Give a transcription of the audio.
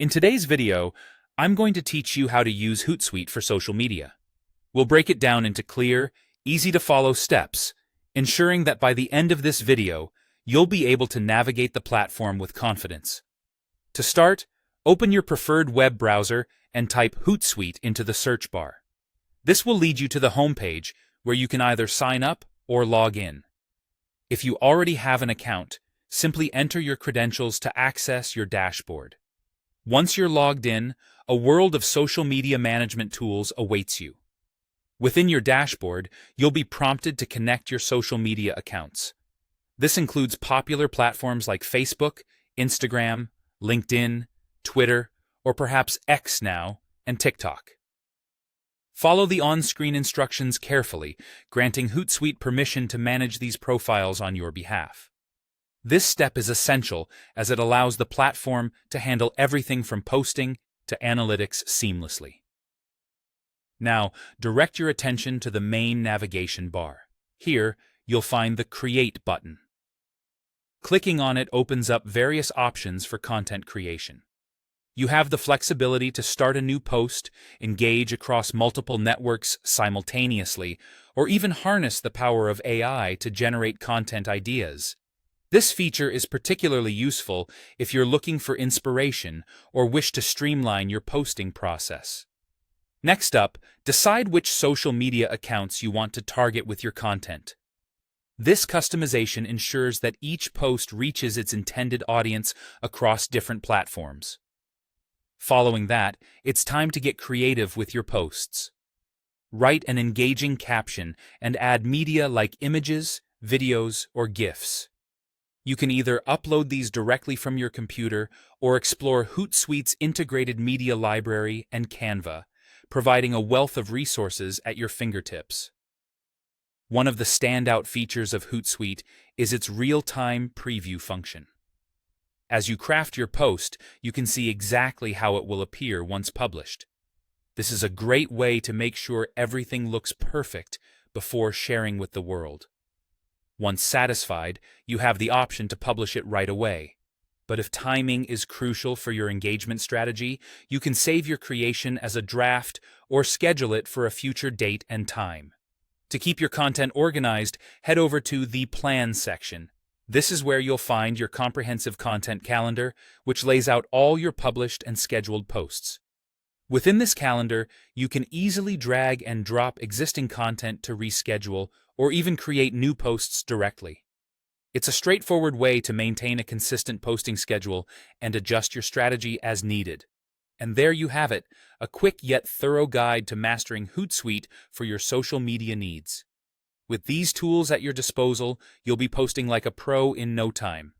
In today's video, I'm going to teach you how to use Hootsuite for social media. We'll break it down into clear, easy-to-follow steps, ensuring that by the end of this video, you'll be able to navigate the platform with confidence. To start, open your preferred web browser and type Hootsuite into the search bar. This will lead you to the homepage where you can either sign up or log in. If you already have an account, simply enter your credentials to access your dashboard. Once you're logged in, a world of social media management tools awaits you. Within your dashboard, you'll be prompted to connect your social media accounts. This includes popular platforms like Facebook, Instagram, LinkedIn, Twitter, or perhaps X now, and TikTok. Follow the on-screen instructions carefully, granting Hootsuite permission to manage these profiles on your behalf. This step is essential as it allows the platform to handle everything from posting to analytics seamlessly. Now, direct your attention to the main navigation bar. Here, you'll find the Create button. Clicking on it opens up various options for content creation. You have the flexibility to start a new post, engage across multiple networks simultaneously, or even harness the power of AI to generate content ideas. This feature is particularly useful if you're looking for inspiration or wish to streamline your posting process. Next up, decide which social media accounts you want to target with your content. This customization ensures that each post reaches its intended audience across different platforms. Following that, it's time to get creative with your posts. Write an engaging caption and add media like images, videos, or GIFs. You can either upload these directly from your computer or explore Hootsuite's integrated media library and Canva, providing a wealth of resources at your fingertips. One of the standout features of Hootsuite is its real-time preview function. As you craft your post, you can see exactly how it will appear once published. This is a great way to make sure everything looks perfect before sharing with the world. Once satisfied, you have the option to publish it right away. But if timing is crucial for your engagement strategy, you can save your creation as a draft or schedule it for a future date and time. To keep your content organized, head over to the Plan section. This is where you'll find your comprehensive content calendar, which lays out all your published and scheduled posts. Within this calendar, you can easily drag and drop existing content to reschedule or even create new posts directly. It's a straightforward way to maintain a consistent posting schedule and adjust your strategy as needed. And there you have it, a quick yet thorough guide to mastering Hootsuite for your social media needs. With these tools at your disposal, you'll be posting like a pro in no time.